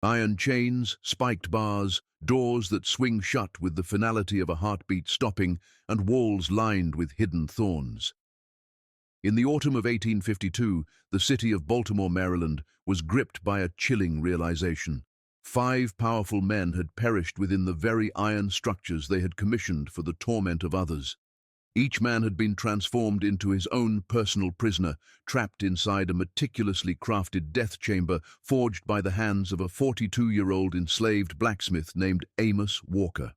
Iron chains, spiked bars, doors that swing shut with the finality of a heartbeat stopping, and walls lined with hidden thorns. In the autumn of 1852, the city of Baltimore, Maryland, was gripped by a chilling realization. 5 powerful men had perished within the very iron structures they had commissioned for the torment of others. Each man had been transformed into his own personal prisoner, trapped inside a meticulously crafted death chamber forged by the hands of a 42-year-old enslaved blacksmith named Amos Walker.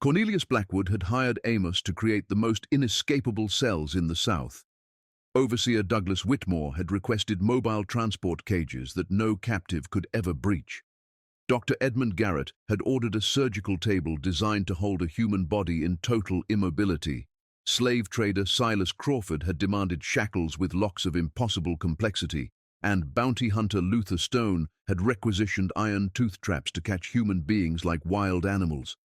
Cornelius Blackwood had hired Amos to create the most inescapable cells in the South. Overseer Douglas Whitmore had requested mobile transport cages that no captive could ever breach. Dr. Edmund Garrett had ordered a surgical table designed to hold a human body in total immobility. Slave trader Silas Crawford had demanded shackles with locks of impossible complexity, and bounty hunter Luther Stone had requisitioned iron tooth traps to catch human beings like wild animals.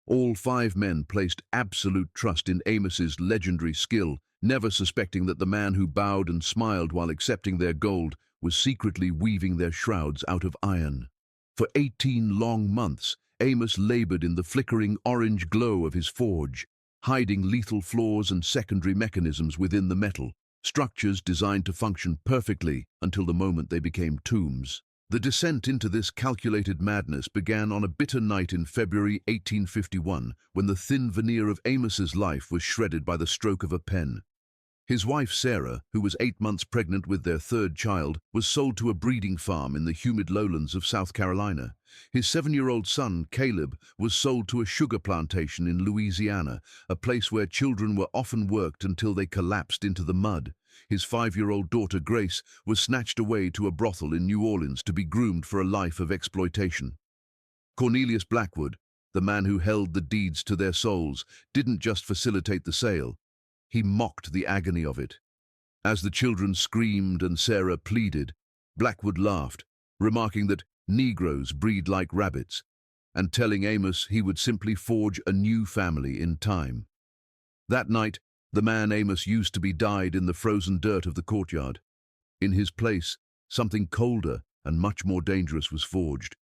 All 5 men placed absolute trust in Amos's legendary skill, never suspecting that the man who bowed and smiled while accepting their gold was secretly weaving their shrouds out of iron. For 18 long months, Amos labored in the flickering orange glow of his forge, hiding lethal flaws and secondary mechanisms within the metal, structures designed to function perfectly until the moment they became tombs. The descent into this calculated madness began on a bitter night in February 1851, when the thin veneer of Amos's life was shredded by the stroke of a pen. His wife Sarah, who was 8 months pregnant with their 3rd child, was sold to a breeding farm in the humid lowlands of South Carolina. His 7-year-old son, Caleb, was sold to a sugar plantation in Louisiana, a place where children were often worked until they collapsed into the mud. His 5-year-old daughter, Grace, was snatched away to a brothel in New Orleans to be groomed for a life of exploitation. Cornelius Blackwood, the man who held the deeds to their souls, didn't just facilitate the sale. He mocked the agony of it. As the children screamed and Sarah pleaded, Blackwood laughed, remarking that Negroes breed like rabbits, and telling Amos he would simply forge a new family in time. That night, the man Amos used to be died in the frozen dirt of the courtyard. In his place, something colder and much more dangerous was forged.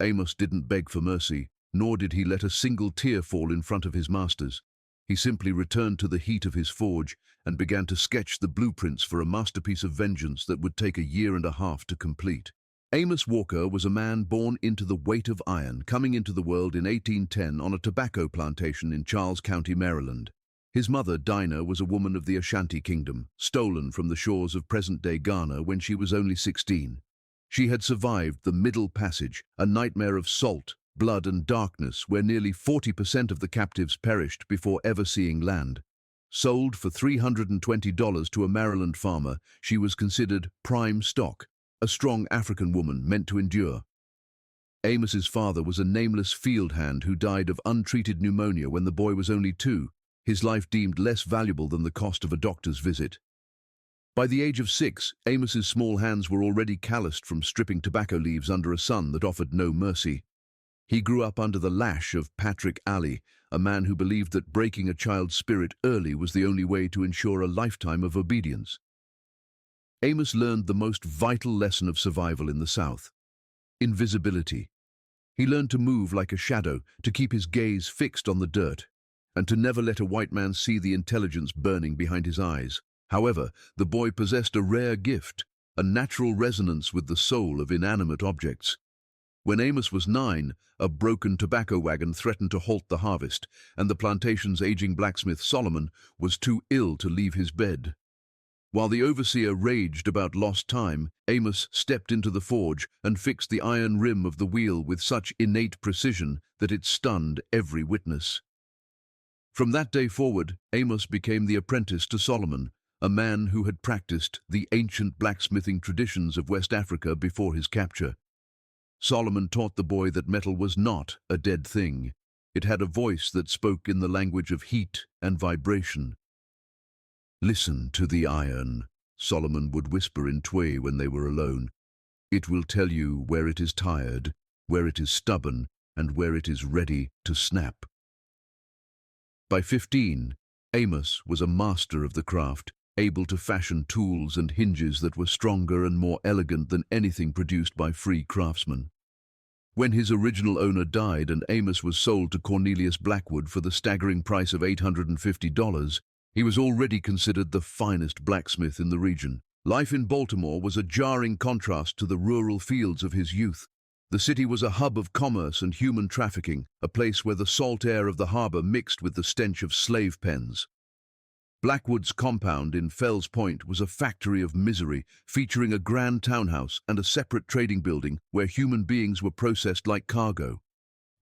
Amos didn't beg for mercy, nor did he let a single tear fall in front of his masters. He simply returned to the heat of his forge and began to sketch the blueprints for a masterpiece of vengeance that would take a 1.5 years to complete. Amos Walker was a man born into the weight of iron, coming into the world in 1810 on a tobacco plantation in Charles County, Maryland. His mother, Dinah, was a woman of the Ashanti Kingdom, stolen from the shores of present-day Ghana when she was only 16. She had survived the Middle Passage, a nightmare of salt, blood and darkness where nearly 40% of the captives perished before ever seeing land. Sold for $320 to a Maryland farmer, she was considered prime stock, a strong African woman meant to endure. Amos's father was a nameless field hand who died of untreated pneumonia when the boy was only 2, his life deemed less valuable than the cost of a doctor's visit. By the age of 6, Amos's small hands were already calloused from stripping tobacco leaves under a sun that offered no mercy. He grew up under the lash of Patrick Alley, a man who believed that breaking a child's spirit early was the only way to ensure a lifetime of obedience. Amos learned the most vital lesson of survival in the South: invisibility. He learned to move like a shadow, to keep his gaze fixed on the dirt, and to never let a white man see the intelligence burning behind his eyes. However, the boy possessed a rare gift, a natural resonance with the soul of inanimate objects. When Amos was 9, a broken tobacco wagon threatened to halt the harvest, and the plantation's aging blacksmith Solomon was too ill to leave his bed. While the overseer raged about lost time, Amos stepped into the forge and fixed the iron rim of the wheel with such innate precision that it stunned every witness. From that day forward, Amos became the apprentice to Solomon, a man who had practiced the ancient blacksmithing traditions of West Africa before his capture. Solomon taught the boy that metal was not a dead thing. It had a voice that spoke in the language of heat and vibration. "Listen to the iron," Solomon would whisper in Twe when they were alone. "It will tell you where it is tired, where it is stubborn, and where it is ready to snap." By 15, Amos was a master of the craft, able to fashion tools and hinges that were stronger and more elegant than anything produced by free craftsmen. When his original owner died and Amos was sold to Cornelius Blackwood for the staggering price of $850, he was already considered the finest blacksmith in the region. Life in Baltimore was a jarring contrast to the rural fields of his youth. The city was a hub of commerce and human trafficking, a place where the salt air of the harbor mixed with the stench of slave pens. Blackwood's compound in Fells Point was a factory of misery, featuring a grand townhouse and a separate trading building where human beings were processed like cargo.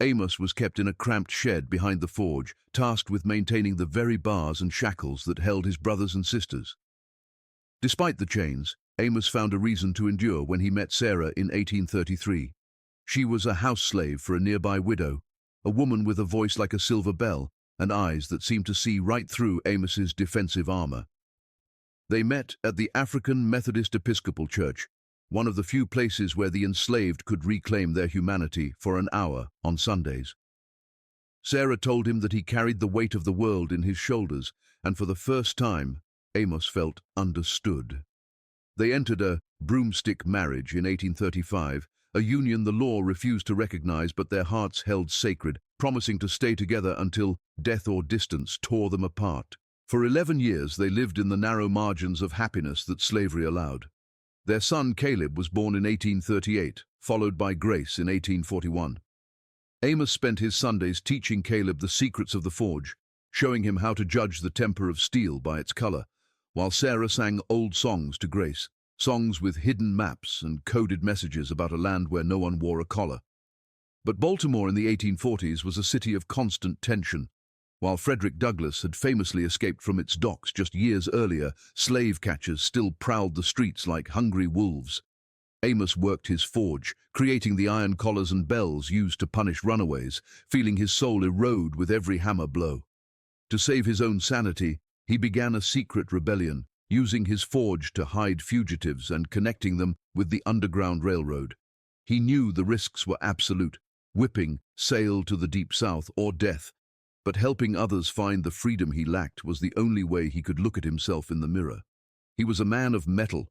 Amos was kept in a cramped shed behind the forge, tasked with maintaining the very bars and shackles that held his brothers and sisters. Despite the chains, Amos found a reason to endure when he met Sarah in 1833. She was a house slave for a nearby widow, a woman with a voice like a silver bell and eyes that seemed to see right through Amos's defensive armor. They met at the African Methodist Episcopal Church, one of the few places where the enslaved could reclaim their humanity for an hour on Sundays. Sarah told him that he carried the weight of the world in his shoulders, and for the first time, Amos felt understood. They entered a broomstick marriage in 1835, a union the law refused to recognize but their hearts held sacred, promising to stay together until death or distance tore them apart. For 11 years they lived in the narrow margins of happiness that slavery allowed. Their son Caleb was born in 1838, followed by Grace in 1841. Amos spent his Sundays teaching Caleb the secrets of the forge, showing him how to judge the temper of steel by its color, while Sarah sang old songs to Grace, songs with hidden maps and coded messages about a land where no one wore a collar. But Baltimore in the 1840s was a city of constant tension. While Frederick Douglass had famously escaped from its docks just years earlier, slave catchers still prowled the streets like hungry wolves. Amos worked his forge, creating the iron collars and bells used to punish runaways, feeling his soul erode with every hammer blow. To save his own sanity, he began a secret rebellion, using his forge to hide fugitives and connecting them with the Underground Railroad. He knew the risks were absolute: whipping, sail to the deep south, or death. But helping others find the freedom he lacked was the only way he could look at himself in the mirror. He was a man of metal,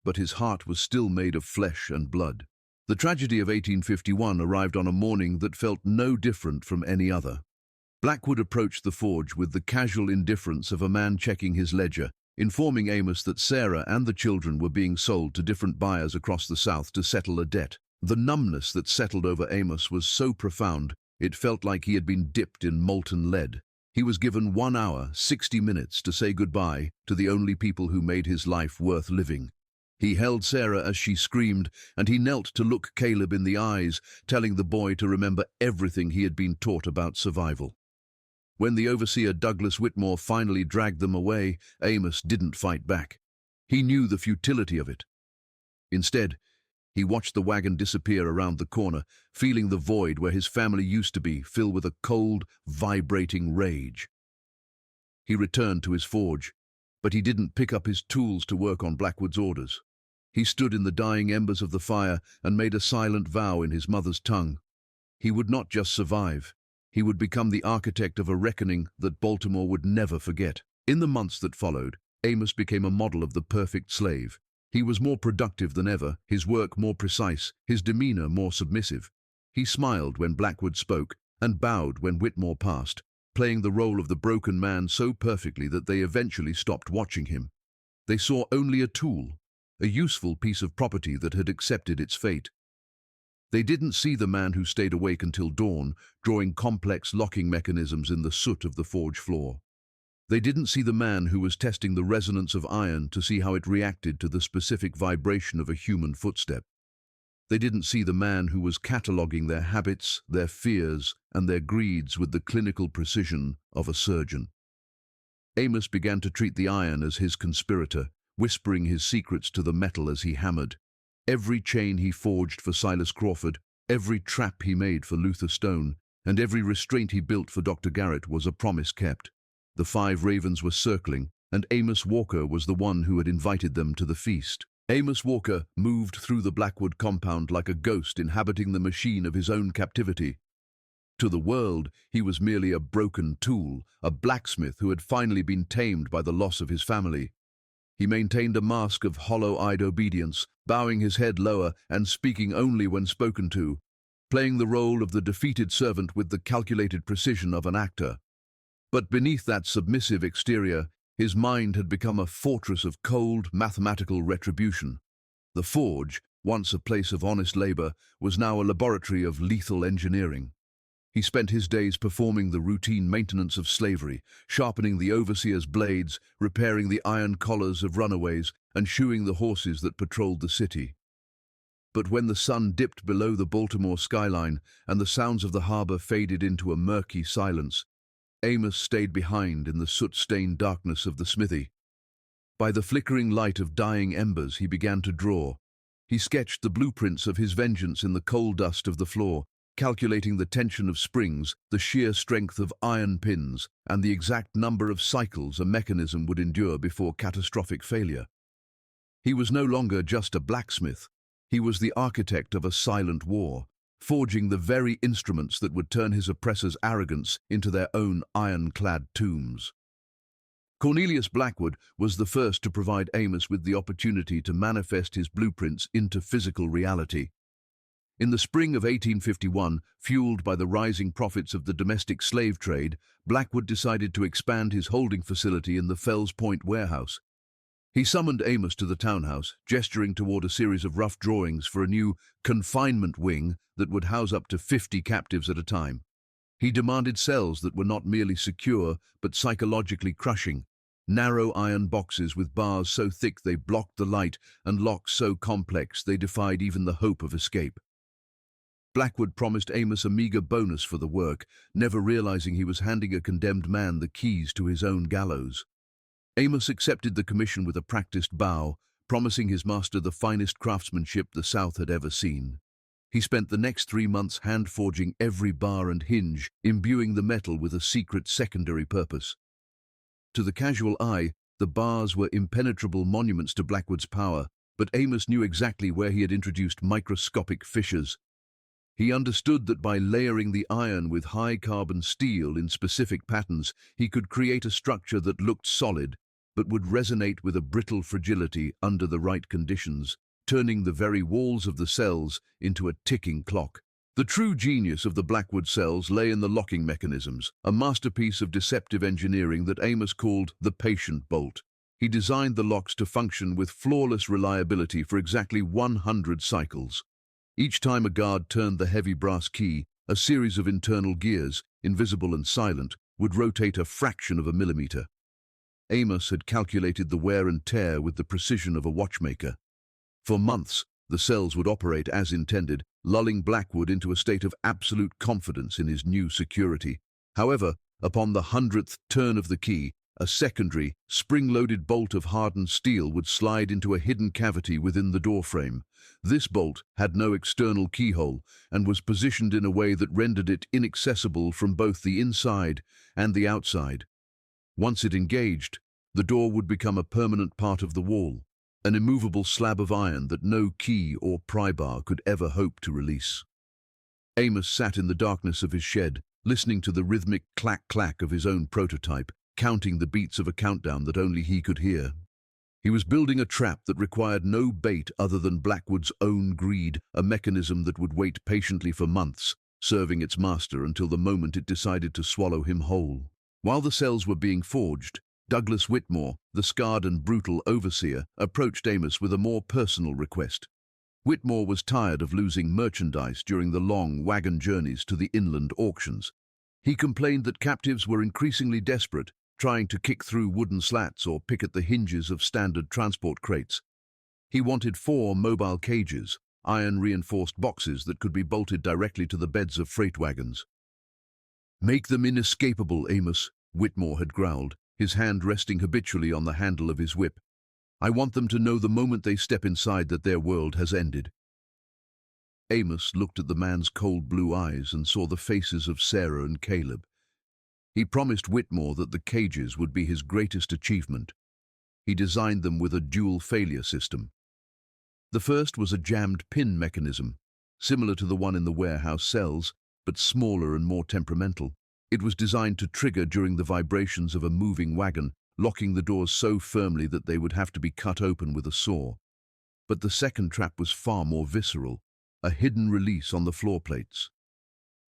but his heart was still made of flesh and blood. The tragedy of 1851 arrived on a morning that felt no different from any other. Blackwood approached the forge with the casual indifference of a man checking his ledger, informing Amos that Sarah and the children were being sold to different buyers across the South to settle a debt. The numbness that settled over Amos was so profound, it felt like he had been dipped in molten lead. He was given 1 hour, 60 minutes to say goodbye to the only people who made his life worth living. He held Sarah as she screamed, and he knelt to look Caleb in the eyes, telling the boy to remember everything he had been taught about survival. When the overseer Douglas Whitmore finally dragged them away, Amos didn't fight back. He knew the futility of it. Instead, he watched the wagon disappear around the corner, feeling the void where his family used to be fill with a cold, vibrating rage. He returned to his forge, but he didn't pick up his tools to work on Blackwood's orders. He stood in the dying embers of the fire and made a silent vow in his mother's tongue. He would not just survive. He would become the architect of a reckoning that Baltimore would never forget. In the months that followed, Amos became a model of the perfect slave. He was more productive than ever, his work more precise, his demeanor more submissive. He smiled when Blackwood spoke and bowed when Whitmore passed, playing the role of the broken man so perfectly that they eventually stopped watching him. They saw only a tool, a useful piece of property that had accepted its fate. They didn't see the man who stayed awake until dawn, drawing complex locking mechanisms in the soot of the forge floor. They didn't see the man who was testing the resonance of iron to see how it reacted to the specific vibration of a human footstep. They didn't see the man who was cataloging their habits, their fears, and their greeds with the clinical precision of a surgeon. Amos began to treat the iron as his conspirator, whispering his secrets to the metal as he hammered. Every chain he forged for Silas Crawford, every trap he made for Luther Stone, and every restraint he built for Dr. Garrett was a promise kept. The 5 ravens were circling, and Amos Walker was the one who had invited them to the feast. Amos Walker moved through the Blackwood compound like a ghost inhabiting the machine of his own captivity. To the world, he was merely a broken tool, a blacksmith who had finally been tamed by the loss of his family. He maintained a mask of hollow-eyed obedience, bowing his head lower and speaking only when spoken to. playing the role of the defeated servant with the calculated precision of an actor. But beneath that submissive exterior, his mind had become a fortress of cold, mathematical retribution. The forge, once a place of honest labor, was now a laboratory of lethal engineering. He spent his days performing the routine maintenance of slavery, sharpening the overseer's blades, repairing the iron collars of runaways, and shoeing the horses that patrolled the city. But when the sun dipped below the Baltimore skyline and the sounds of the harbor faded into a murky silence, Amos stayed behind in the soot-stained darkness of the smithy. By the flickering light of dying embers, he began to draw. He sketched the blueprints of his vengeance in the coal dust of the floor, calculating the tension of springs, the sheer strength of iron pins, and the exact number of cycles a mechanism would endure before catastrophic failure. He was no longer just a blacksmith. He was the architect of a silent war, forging the very instruments that would turn his oppressors' arrogance into their own iron-clad tombs. Cornelius Blackwood was the first to provide Amos with the opportunity to manifest his blueprints into physical reality. In the spring of 1851, fueled by the rising profits of the domestic slave trade, Blackwood decided to expand his holding facility in the Fells Point warehouse. He summoned Amos to the townhouse, gesturing toward a series of rough drawings for a new confinement wing that would house up to 50 captives at a time. He demanded cells that were not merely secure, but psychologically crushing. Narrow iron boxes with bars so thick they blocked the light and locks so complex they defied even the hope of escape. Blackwood promised Amos a meager bonus for the work, never realizing he was handing a condemned man the keys to his own gallows. Amos accepted the commission with a practiced bow, promising his master the finest craftsmanship the South had ever seen. He spent the next 3 months hand-forging every bar and hinge, imbuing the metal with a secret secondary purpose. To the casual eye, the bars were impenetrable monuments to Blackwood's power, but Amos knew exactly where he had introduced microscopic fissures. He understood that by layering the iron with high-carbon steel in specific patterns, he could create a structure that looked solid, but would resonate with a brittle fragility under the right conditions, turning the very walls of the cells into a ticking clock. The true genius of the Blackwood cells lay in the locking mechanisms, a masterpiece of deceptive engineering that Amos called the patient bolt. He designed the locks to function with flawless reliability for exactly 100 cycles. Each time a guard turned the heavy brass key, a series of internal gears, invisible and silent, would rotate a fraction of a millimeter. Amos had calculated the wear and tear with the precision of a watchmaker. For months, the cells would operate as intended, lulling Blackwood into a state of absolute confidence in his new security. However, upon the 100th turn of the key, a secondary, spring-loaded bolt of hardened steel would slide into a hidden cavity within the doorframe. This bolt had no external keyhole and was positioned in a way that rendered it inaccessible from both the inside and the outside. Once it engaged, the door would become a permanent part of the wall, an immovable slab of iron that no key or pry bar could ever hope to release. Amos sat in the darkness of his shed, listening to the rhythmic clack-clack of his own prototype, counting the beats of a countdown that only he could hear. He was building a trap that required no bait other than Blackwood's own greed, a mechanism that would wait patiently for months, serving its master until the moment it decided to swallow him whole. While the cells were being forged, Douglas Whitmore, the scarred and brutal overseer, approached Amos with a more personal request. Whitmore was tired of losing merchandise during the long wagon journeys to the inland auctions. He complained that captives were increasingly desperate, trying to kick through wooden slats or pick at the hinges of standard transport crates. He wanted 4 mobile cages, iron-reinforced boxes that could be bolted directly to the beds of freight wagons. "Make them inescapable, Amos," Whitmore had growled, his hand resting habitually on the handle of his whip. "I want them to know the moment they step inside that their world has ended." Amos looked at the man's cold blue eyes and saw the faces of Sarah and Caleb. He promised Whitmore that the cages would be his greatest achievement. He designed them with a dual failure system. The first was a jammed pin mechanism, similar to the one in the warehouse cells, but smaller and more temperamental. It was designed to trigger during the vibrations of a moving wagon, locking the doors so firmly that they would have to be cut open with a saw. But the second trap was far more visceral. a hidden release on the floor plates.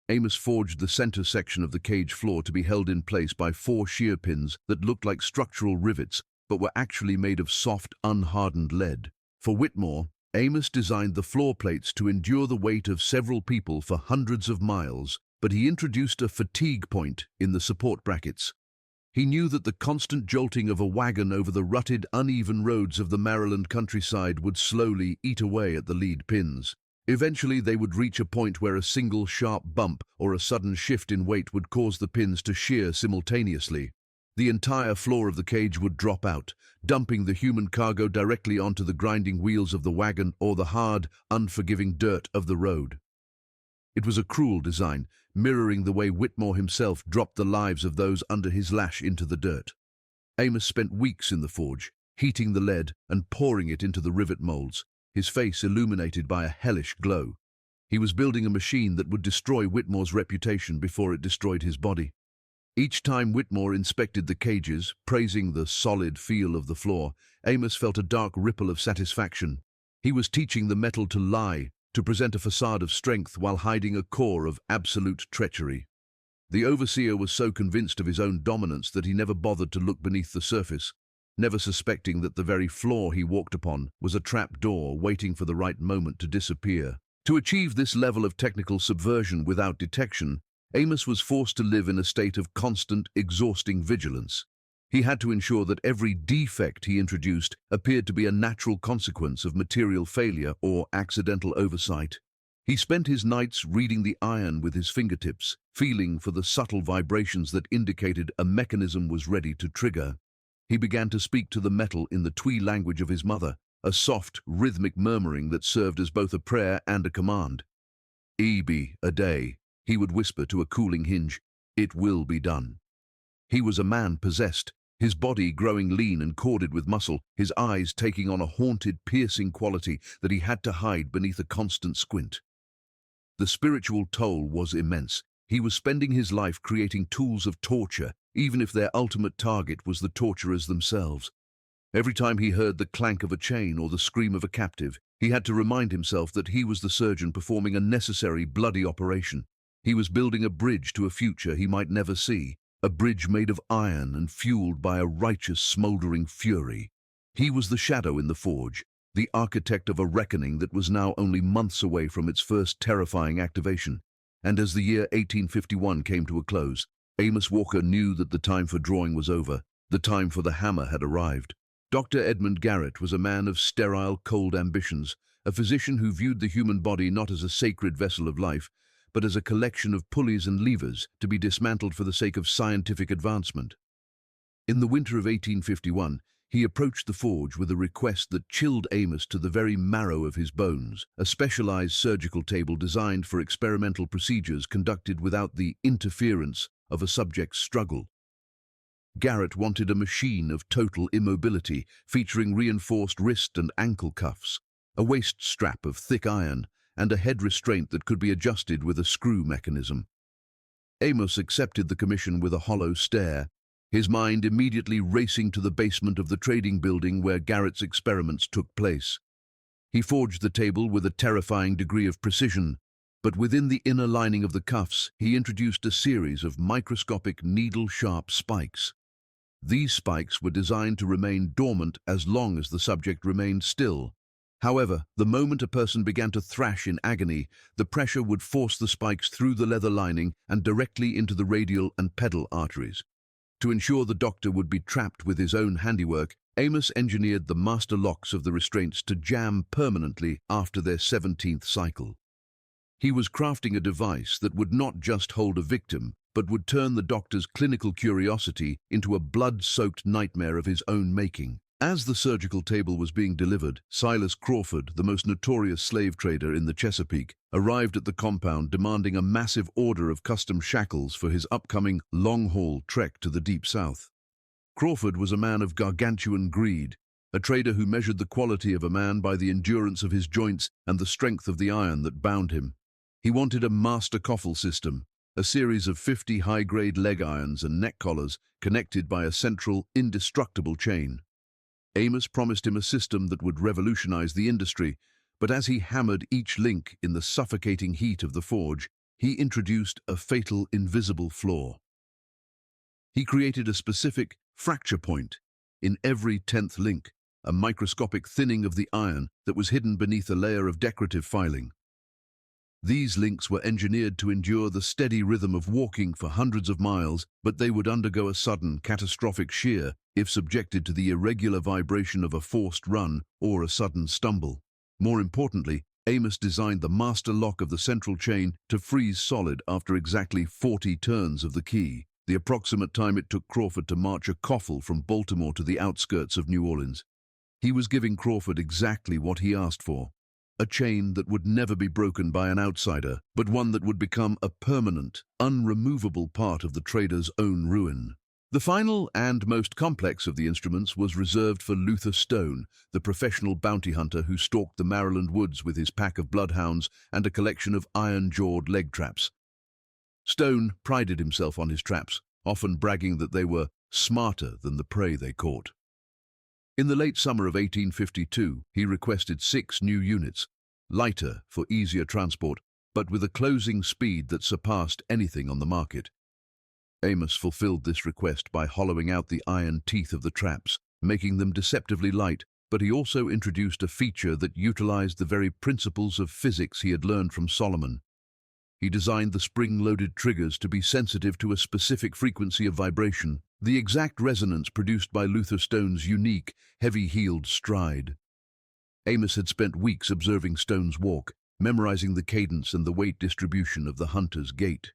Amos forged the center section of the cage floor to be held in place by 4 shear pins that looked like structural rivets, but were actually made of soft, unhardened lead. For Whitmore, Amos designed the floor plates to endure the weight of several people for hundreds of miles, but he introduced a fatigue point in the support brackets. He knew that the constant jolting of a wagon over the rutted, uneven roads of the Maryland countryside would slowly eat away at the lead pins. Eventually, they would reach a point where a single sharp bump or a sudden shift in weight would cause the pins to shear simultaneously. The entire floor of the cage would drop out, dumping the human cargo directly onto the grinding wheels of the wagon or the hard, unforgiving dirt of the road. It was a cruel design, mirroring the way Whitmore himself dropped the lives of those under his lash into the dirt. Amos spent weeks in the forge, heating the lead and pouring it into the rivet molds, his face illuminated by a hellish glow. He was building a machine that would destroy Whitmore's reputation before it destroyed his body. Each time Whitmore inspected the cages, praising the solid feel of the floor, Amos felt a dark ripple of satisfaction. He was teaching the metal to lie, to present a facade of strength while hiding a core of absolute treachery. The overseer was so convinced of his own dominance that he never bothered to look beneath the surface, never suspecting that the very floor he walked upon was a trap door waiting for the right moment to disappear. To achieve this level of technical subversion without detection, Amos was forced to live in a state of constant, exhausting vigilance. He had to ensure that every defect he introduced appeared to be a natural consequence of material failure or accidental oversight. He spent his nights reading the iron with his fingertips, feeling for the subtle vibrations that indicated a mechanism was ready to trigger. He began to speak to the metal in the Twi language of his mother, a soft, rhythmic murmuring that served as both a prayer and a command. "Ebe, a day," he would whisper to a cooling hinge, "it will be done." He was a man possessed, his body growing lean and corded with muscle, his eyes taking on a haunted, piercing quality that he had to hide beneath a constant squint. The spiritual toll was immense. He was spending his life creating tools of torture, even if their ultimate target was the torturers themselves. Every time he heard the clank of a chain or the scream of a captive, he had to remind himself that he was the surgeon performing a necessary, bloody operation. He was building a bridge to a future he might never see, a bridge made of iron and fueled by a righteous, smoldering fury. He was the shadow in the forge, the architect of a reckoning that was now only months away from its first terrifying activation. And as the year 1851 came to a close, Amos Walker knew that the time for drawing was over, the time for the hammer had arrived. Dr. Edmund Garrett was a man of sterile, cold ambitions, a physician who viewed the human body not as a sacred vessel of life, but as a collection of pulleys and levers to be dismantled for the sake of scientific advancement. In the winter of 1851, he approached the forge with a request that chilled Amos to the very marrow of his bones, a specialized surgical table designed for experimental procedures conducted without the interference of a subject's struggle. Garrett wanted a machine of total immobility, featuring reinforced wrist and ankle cuffs, a waist strap of thick iron, and a head restraint that could be adjusted with a screw mechanism. Amos accepted the commission with a hollow stare, his mind immediately racing to the basement of the trading building where Garrett's experiments took place. He forged the table with a terrifying degree of precision, but within the inner lining of the cuffs, he introduced a series of microscopic needle-sharp spikes. These spikes were designed to remain dormant as long as the subject remained still. However, the moment a person began to thrash in agony, the pressure would force the spikes through the leather lining and directly into the radial and pedal arteries. To ensure the doctor would be trapped with his own handiwork, Amos engineered the master locks of the restraints to jam permanently after their 17th cycle. He was crafting a device that would not just hold a victim, but would turn the doctor's clinical curiosity into a blood-soaked nightmare of his own making. As the surgical table was being delivered, Silas Crawford, the most notorious slave trader in the Chesapeake, arrived at the compound demanding a massive order of custom shackles for his upcoming long-haul trek to the Deep South. Crawford was a man of gargantuan greed, a trader who measured the quality of a man by the endurance of his joints and the strength of the iron that bound him. He wanted a master coffle system, a series of 50 high-grade leg irons and neck collars connected by a central, indestructible chain. Amos promised him a system that would revolutionize the industry, But as he hammered each link in the suffocating heat of the forge, he introduced a fatal invisible flaw. He created a specific fracture point in every 10th link, a microscopic thinning of the iron that was hidden beneath a layer of decorative filing. These links were engineered to endure the steady rhythm of walking for hundreds of miles, but they would undergo a sudden, catastrophic shear if subjected to the irregular vibration of a forced run or a sudden stumble. More importantly, Amos designed the master lock of the central chain to freeze solid after exactly 40 turns of the key, the approximate time it took Crawford to march a coffle from Baltimore to the outskirts of New Orleans. He was giving Crawford exactly what he asked for. A chain that would never be broken by an outsider, but one that would become a permanent, unremovable part of the trader's own ruin. The final and most complex of the instruments was reserved for Luther Stone, the professional bounty hunter who stalked the Maryland woods with his pack of bloodhounds and a collection of iron-jawed leg traps. Stone prided himself on his traps, often bragging that they were smarter than the prey they caught. In the late summer of 1852, he requested 6 new units, lighter for easier transport, but with a closing speed that surpassed anything on the market. Amos fulfilled this request by hollowing out the iron teeth of the traps, making them deceptively light, but he also introduced a feature that utilized the very principles of physics he had learned from Solomon. He designed the spring-loaded triggers to be sensitive to a specific frequency of vibration, the exact resonance produced by Luther Stone's unique, heavy-heeled stride. Amos had spent weeks observing Stone's walk, memorizing the cadence and the weight distribution of the hunter's gait.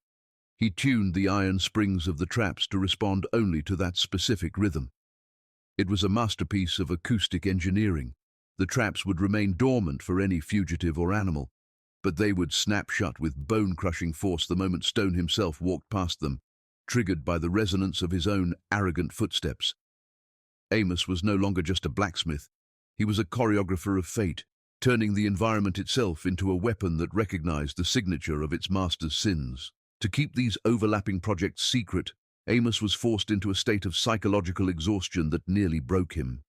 He tuned the iron springs of the traps to respond only to that specific rhythm. It was a masterpiece of acoustic engineering. The traps would remain dormant for any fugitive or animal, but they would snap shut with bone-crushing force the moment Stone himself walked past them, triggered by the resonance of his own arrogant footsteps. Amos was no longer just a blacksmith. He was a choreographer of fate, turning the environment itself into a weapon that recognized the signature of its master's sins. To keep these overlapping projects secret, Amos was forced into a state of psychological exhaustion that nearly broke him.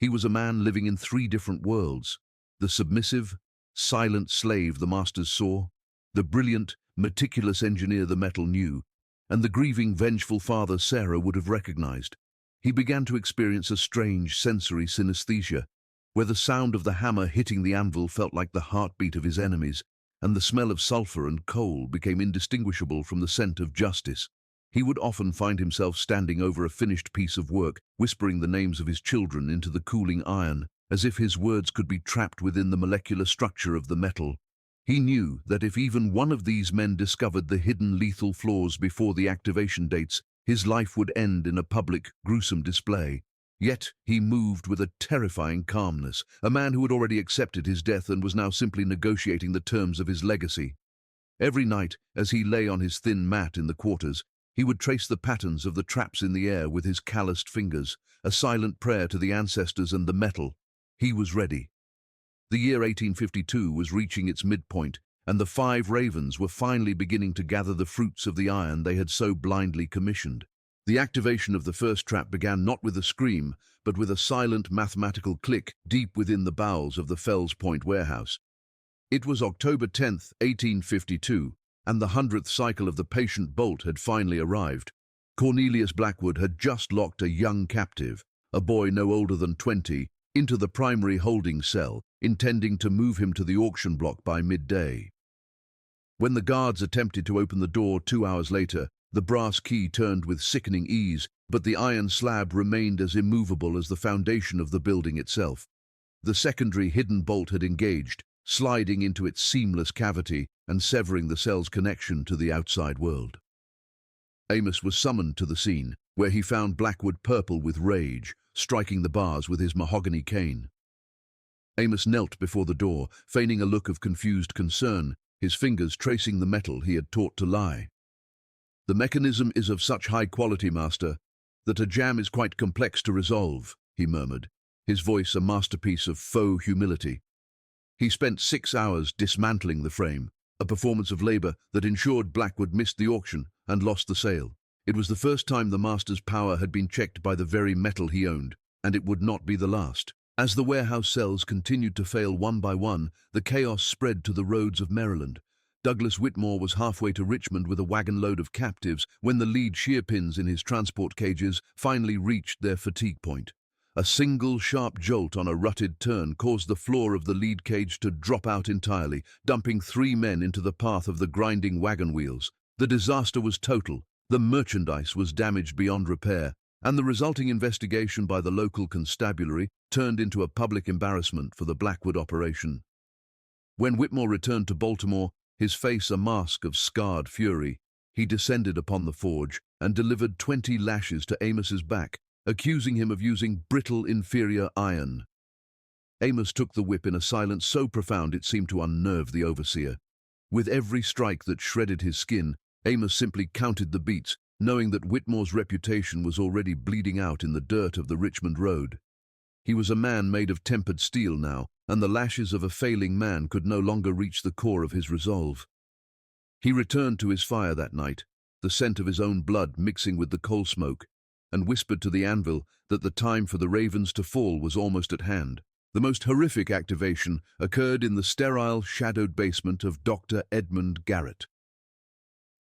He was a man living in 3 different worlds: the submissive, silent slave the masters saw, the brilliant, meticulous engineer the metal knew, and the grieving, vengeful father Sarah would have recognized. He began to experience a strange sensory synesthesia, where the sound of the hammer hitting the anvil felt like the heartbeat of his enemies, and the smell of sulfur and coal became indistinguishable from the scent of justice. He would often find himself standing over a finished piece of work, whispering the names of his children into the cooling iron, as if his words could be trapped within the molecular structure of the metal. He knew that if even one of these men discovered the hidden lethal flaws before the activation dates, his life would end in a public, gruesome display. Yet he moved with a terrifying calmness, a man who had already accepted his death and was now simply negotiating the terms of his legacy. Every night, as he lay on his thin mat in the quarters, he would trace the patterns of the traps in the air with his calloused fingers, a silent prayer to the ancestors and the metal. He was ready. The year 1852 was reaching its midpoint, and the 5 ravens were finally beginning to gather the fruits of the iron they had so blindly commissioned. The activation of the first trap began not with a scream, but with a silent mathematical click deep within the bowels of the Fells Point warehouse. It was October 10th, 1852, and the 100th cycle of the patient bolt had finally arrived. Cornelius Blackwood had just locked a young captive, a boy no older than 20, into the primary holding cell, intending to move him to the auction block by midday. When the guards attempted to open the door 2 hours later, the brass key turned with sickening ease, but the iron slab remained as immovable as the foundation of the building itself. The secondary hidden bolt had engaged, sliding into its seamless cavity and severing the cell's connection to the outside world. Amos was summoned to the scene, where he found Blackwood purple with rage, striking the bars with his mahogany cane. Amos knelt before the door, feigning a look of confused concern, his fingers tracing the metal he had taught to lie. "The mechanism is of such high quality, Master, that a jam is quite complex to resolve," he murmured, his voice a masterpiece of faux humility. He spent 6 hours dismantling the frame, a performance of labor that ensured Blackwood missed the auction and lost the sale. It was the first time the Master's power had been checked by the very metal he owned, and it would not be the last. As the warehouse cells continued to fail one by one, the chaos spread to the roads of Maryland. Douglas Whitmore was halfway to Richmond with a wagon load of captives when the lead shear-pins in his transport cages finally reached their fatigue point. A single sharp jolt on a rutted turn caused the floor of the lead cage to drop out entirely, dumping 3 men into the path of the grinding wagon wheels. The disaster was total. The merchandise was damaged beyond repair, and the resulting investigation by the local constabulary turned into a public embarrassment for the Blackwood operation. When Whitmore returned to Baltimore, his face a mask of scarred fury, he descended upon the forge and delivered 20 lashes to Amos's back, accusing him of using brittle, inferior iron. Amos took the whip in a silence so profound it seemed to unnerve the overseer. With every strike that shredded his skin, Amos simply counted the beats, knowing that Whitmore's reputation was already bleeding out in the dirt of the Richmond road. He was a man made of tempered steel now, and the lashes of a failing man could no longer reach the core of his resolve. He returned to his fire that night, the scent of his own blood mixing with the coal smoke, and whispered to the anvil that the time for the ravens to fall was almost at hand. The most horrific activation occurred in the sterile, shadowed basement of Dr. Edmund Garrett.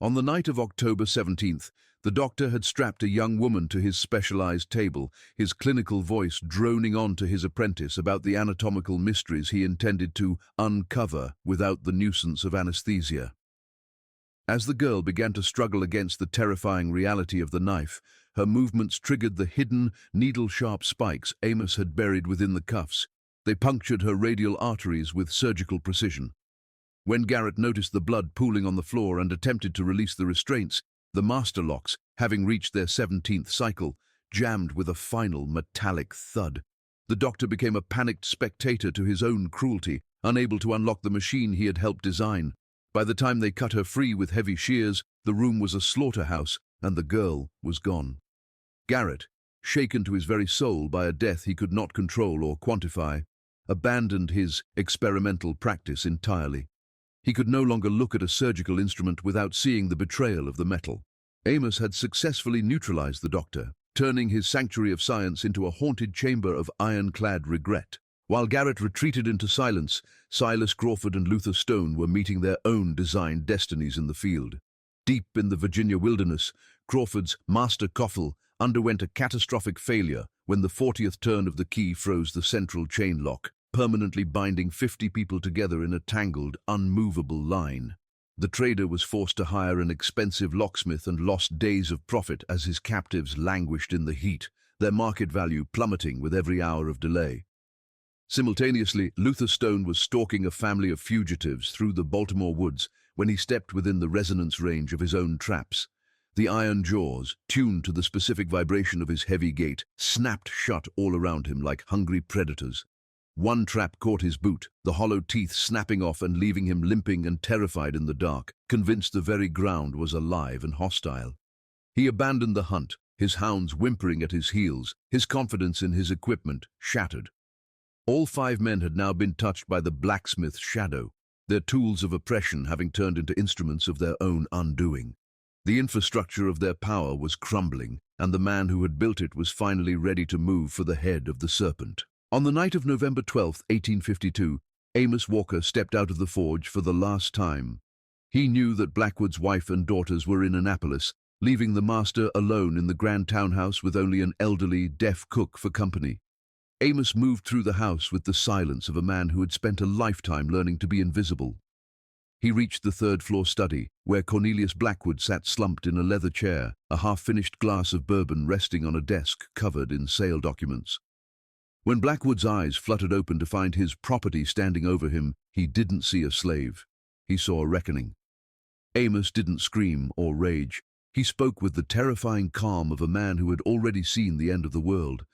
On the night of October 17th, the doctor had strapped a young woman to his specialized table, his clinical voice droning on to his apprentice about the anatomical mysteries he intended to uncover without the nuisance of anesthesia. As the girl began to struggle against the terrifying reality of the knife, her movements triggered the hidden, needle-sharp spikes Amos had buried within the cuffs. They punctured her radial arteries with surgical precision. When Garrett noticed the blood pooling on the floor and attempted to release the restraints, the master locks, having reached their 17th cycle, jammed with a final metallic thud. The doctor became a panicked spectator to his own cruelty, unable to unlock the machine he had helped design. By the time they cut her free with heavy shears, the room was a slaughterhouse, and the girl was gone. Garrett, shaken to his very soul by a death he could not control or quantify, abandoned his experimental practice entirely. He could no longer look at a surgical instrument without seeing the betrayal of the metal. Amos had successfully neutralized the doctor, turning his sanctuary of science into a haunted chamber of iron-clad regret. While Garrett retreated into silence, Silas Crawford and Luther Stone were meeting their own designed destinies in the field. Deep in the Virginia wilderness, Crawford's master coffle underwent a catastrophic failure when the 40th turn of the key froze the central chain lock, permanently binding 50 people together in a tangled, unmovable line. The trader was forced to hire an expensive locksmith and lost days of profit as his captives languished in the heat, their market value plummeting with every hour of delay. Simultaneously, Luther Stone was stalking a family of fugitives through the Baltimore woods when he stepped within the resonance range of his own traps. The iron jaws, tuned to the specific vibration of his heavy gait, snapped shut all around him like hungry predators. One trap caught his boot, the hollow teeth snapping off and leaving him limping and terrified in the dark, convinced the very ground was alive and hostile. He abandoned the hunt, his hounds whimpering at his heels, his confidence in his equipment shattered. All 5 men had now been touched by the blacksmith's shadow, their tools of oppression having turned into instruments of their own undoing. The infrastructure of their power was crumbling, and the man who had built it was finally ready to move for the head of the serpent. On the night of November 12, 1852, Amos Walker stepped out of the forge for the last time. He knew that Blackwood's wife and daughters were in Annapolis, leaving the master alone in the grand townhouse with only an elderly, deaf cook for company. Amos moved through the house with the silence of a man who had spent a lifetime learning to be invisible. He reached the 3rd-floor study, where Cornelius Blackwood sat slumped in a leather chair, a half-finished glass of bourbon resting on a desk covered in sale documents. When Blackwood's eyes fluttered open to find his property standing over him, he didn't see a slave. He saw a reckoning. Amos didn't scream or rage. He spoke with the terrifying calm of a man who had already seen the end of the world.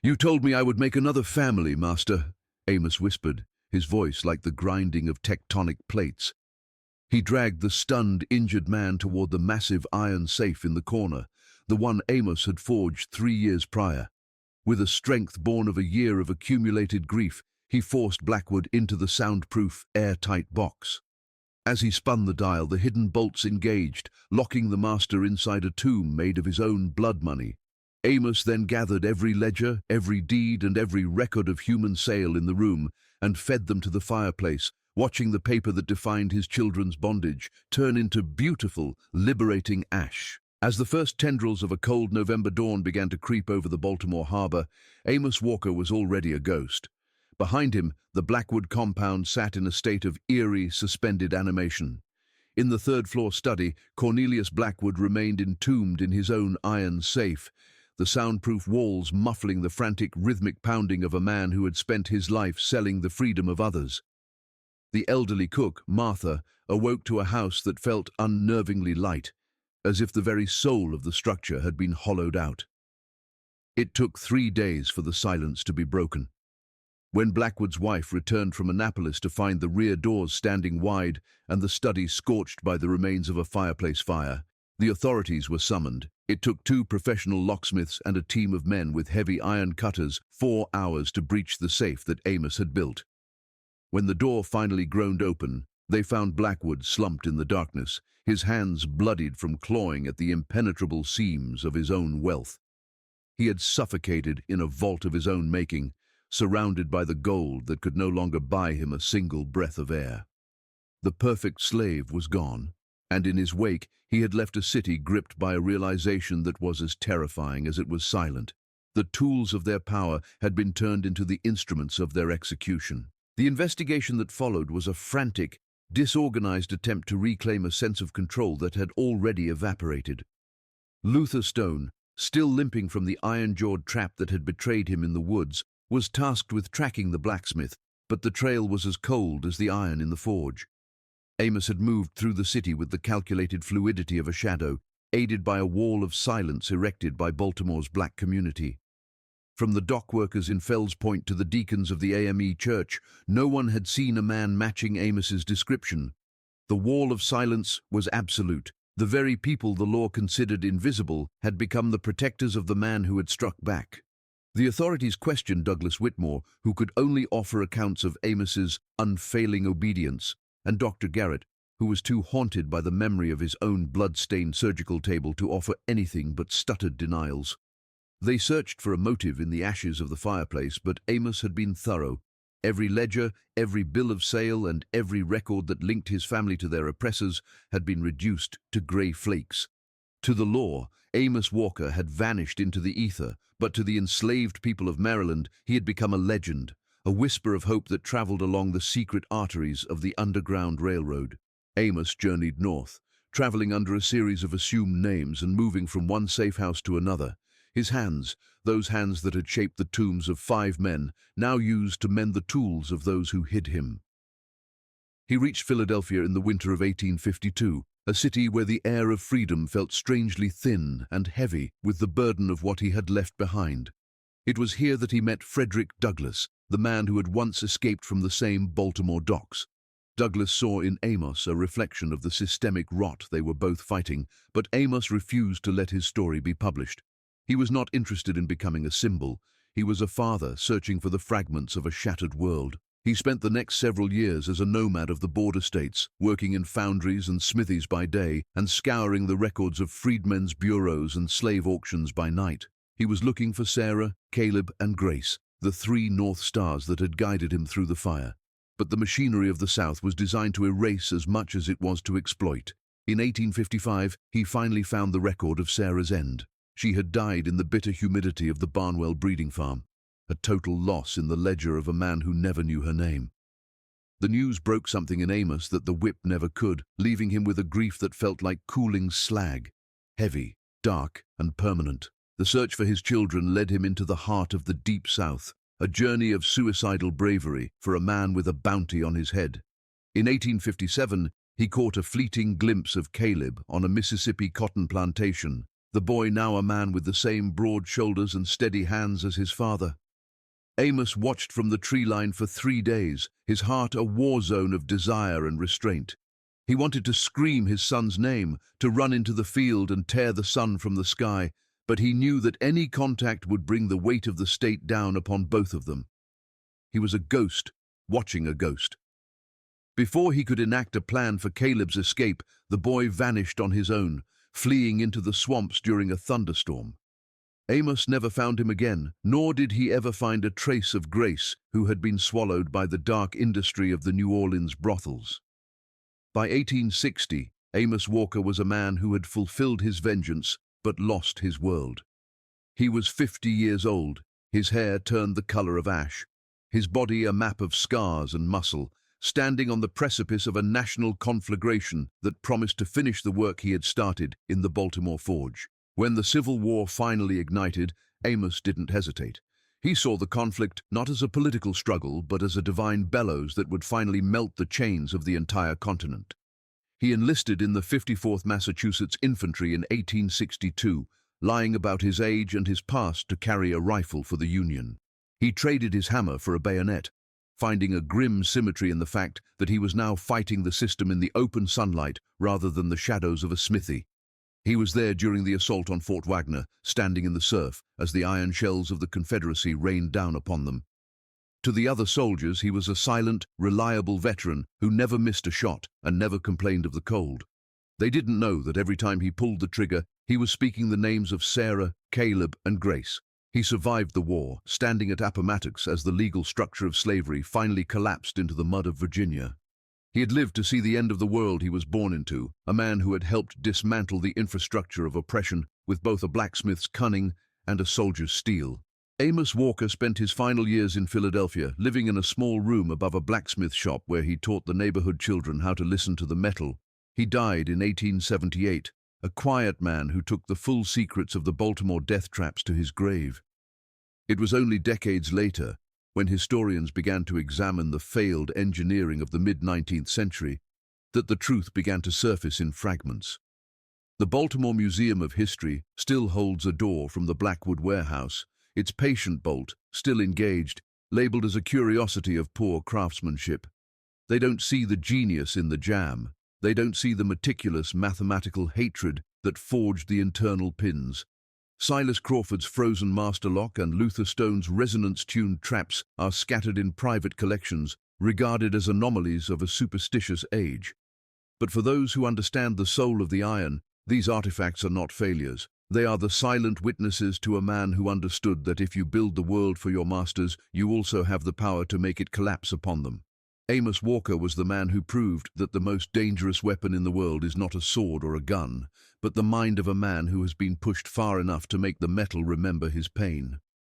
"You told me I would make another family, master," Amos whispered, his voice like the grinding of tectonic plates. He dragged the stunned, injured man toward the massive iron safe in the corner, the one Amos had forged 3 years prior. With a strength born of a year of accumulated grief, he forced Blackwood into the soundproof, airtight box. As he spun the dial, the hidden bolts engaged, locking the master inside a tomb made of his own blood money. Amos then gathered every ledger, every deed, and every record of human sale in the room and fed them to the fireplace, watching the paper that defined his children's bondage turn into beautiful, liberating ash. As the first tendrils of a cold November dawn began to creep over the Baltimore harbor, Amos Walker was already a ghost. Behind him, the Blackwood compound sat in a state of eerie, suspended animation. In the third-floor study, Cornelius Blackwood remained entombed in his own iron safe, the soundproof walls muffling the frantic, rhythmic pounding of a man who had spent his life selling the freedom of others. The elderly cook, Martha, awoke to a house that felt unnervingly light, as if the very soul of the structure had been hollowed out. It took 3 days for the silence to be broken. When Blackwood's wife returned from Annapolis to find the rear doors standing wide and the study scorched by the remains of a fireplace fire, the authorities were summoned. It took 2 professional locksmiths and a team of men with heavy iron cutters 4 hours to breach the safe that Amos had built. When the door finally groaned open, they found Blackwood slumped in the darkness, his hands bloodied from clawing at the impenetrable seams of his own wealth. He had suffocated in a vault of his own making, surrounded by the gold that could no longer buy him a single breath of air. The perfect slave was gone, and in his wake he had left a city gripped by a realization that was as terrifying as it was silent. The tools of their power had been turned into the instruments of their execution. The investigation that followed was a frantic, disorganized attempt to reclaim a sense of control that had already evaporated. Luther Stone, still limping from the iron-jawed trap that had betrayed him in the woods, was tasked with tracking the blacksmith, but the trail was as cold as the iron in the forge. Amos had moved through the city with the calculated fluidity of a shadow, aided by a wall of silence erected by Baltimore's black community. From the dockworkers in Fells Point to the deacons of the AME church, no one had seen a man matching Amos's description. The wall of silence was absolute. The very people the law considered invisible had become the protectors of the man who had struck back. The authorities questioned Douglas Whitmore, who could only offer accounts of Amos's unfailing obedience, and Dr. Garrett, who was too haunted by the memory of his own blood-stained surgical table to offer anything but stuttered denials. They searched for a motive in the ashes of the fireplace, but Amos had been thorough. Every ledger, every bill of sale, and every record that linked his family to their oppressors had been reduced to grey flakes. To the law, Amos Walker had vanished into the ether, but to the enslaved people of Maryland, he had become a legend, a whisper of hope that traveled along the secret arteries of the Underground Railroad. Amos journeyed north, traveling under a series of assumed names and moving from one safe house to another. His hands, those hands that had shaped the tombs of 5 men, now used to mend the tools of those who hid him. He reached Philadelphia in the winter of 1852, a city where the air of freedom felt strangely thin and heavy with the burden of what he had left behind. It was here that he met Frederick Douglass, the man who had once escaped from the same Baltimore docks. Douglass saw in Amos a reflection of the systemic rot they were both fighting, but Amos refused to let his story be published. He was not interested in becoming a symbol. He was a father searching for the fragments of a shattered world. He spent the next several years as a nomad of the border states, working in foundries and smithies by day and scouring the records of freedmen's bureaus and slave auctions by night. He was looking for Sarah, Caleb, and Grace, the 3 North Stars that had guided him through the fire. But the machinery of the South was designed to erase as much as it was to exploit. In 1855, he finally found the record of Sarah's end. She had died in the bitter humidity of the Barnwell breeding farm, a total loss in the ledger of a man who never knew her name. The news broke something in Amos that the whip never could, leaving him with a grief that felt like cooling slag, heavy, dark, and permanent. The search for his children led him into the heart of the Deep South, a journey of suicidal bravery for a man with a bounty on his head. In 1857, he caught a fleeting glimpse of Caleb on a Mississippi cotton plantation, the boy now a man with the same broad shoulders and steady hands as his father. Amos watched from the tree line for 3 days, his heart a war zone of desire and restraint. He wanted to scream his son's name, to run into the field and tear the sun from the sky, but he knew that any contact would bring the weight of the state down upon both of them. He was a ghost, watching a ghost. Before he could enact a plan for Caleb's escape, the boy vanished on his own, fleeing into the swamps during a thunderstorm. Amos never found him again, nor did he ever find a trace of Grace, who had been swallowed by the dark industry of the New Orleans brothels. By 1860, Amos Walker was a man who had fulfilled his vengeance but lost his world. He was 50 years old, his hair turned the color of ash, his body a map of scars and muscle, standing on the precipice of a national conflagration that promised to finish the work he had started in the Baltimore Forge. When the Civil War finally ignited, Amos didn't hesitate. He saw the conflict not as a political struggle, but as a divine bellows that would finally melt the chains of the entire continent. He enlisted in the 54th Massachusetts Infantry in 1862, lying about his age and his past to carry a rifle for the Union. He traded his hammer for a bayonet, finding a grim symmetry in the fact that he was now fighting the system in the open sunlight rather than the shadows of a smithy. He was there during the assault on Fort Wagner, standing in the surf as the iron shells of the Confederacy rained down upon them. To the other soldiers, he was a silent, reliable veteran who never missed a shot and never complained of the cold. They didn't know that every time he pulled the trigger, he was speaking the names of Sarah, Caleb, and Grace. He survived the war, standing at Appomattox as the legal structure of slavery finally collapsed into the mud of Virginia. He had lived to see the end of the world he was born into, a man who had helped dismantle the infrastructure of oppression with both a blacksmith's cunning and a soldier's steel. Amos Walker spent his final years in Philadelphia, living in a small room above a blacksmith shop where he taught the neighborhood children how to listen to the metal. He died in 1878, a quiet man who took the full secrets of the Baltimore death traps to his grave. It was only decades later, when historians began to examine the failed engineering of the mid-19th century, that the truth began to surface in fragments. The Baltimore Museum of History still holds a door from the Blackwood warehouse, its patient bolt, still engaged, labeled as a curiosity of poor craftsmanship. They don't see the genius in the jam. They don't see the meticulous mathematical hatred that forged the internal pins. Silas Crawford's frozen master lock and Luther Stone's resonance-tuned traps are scattered in private collections, regarded as anomalies of a superstitious age. But for those who understand the soul of the iron, these artifacts are not failures. They are the silent witnesses to a man who understood that if you build the world for your masters, you also have the power to make it collapse upon them. Amos Walker was the man who proved that the most dangerous weapon in the world is not a sword or a gun, but the mind of a man who has been pushed far enough to make the metal remember his pain.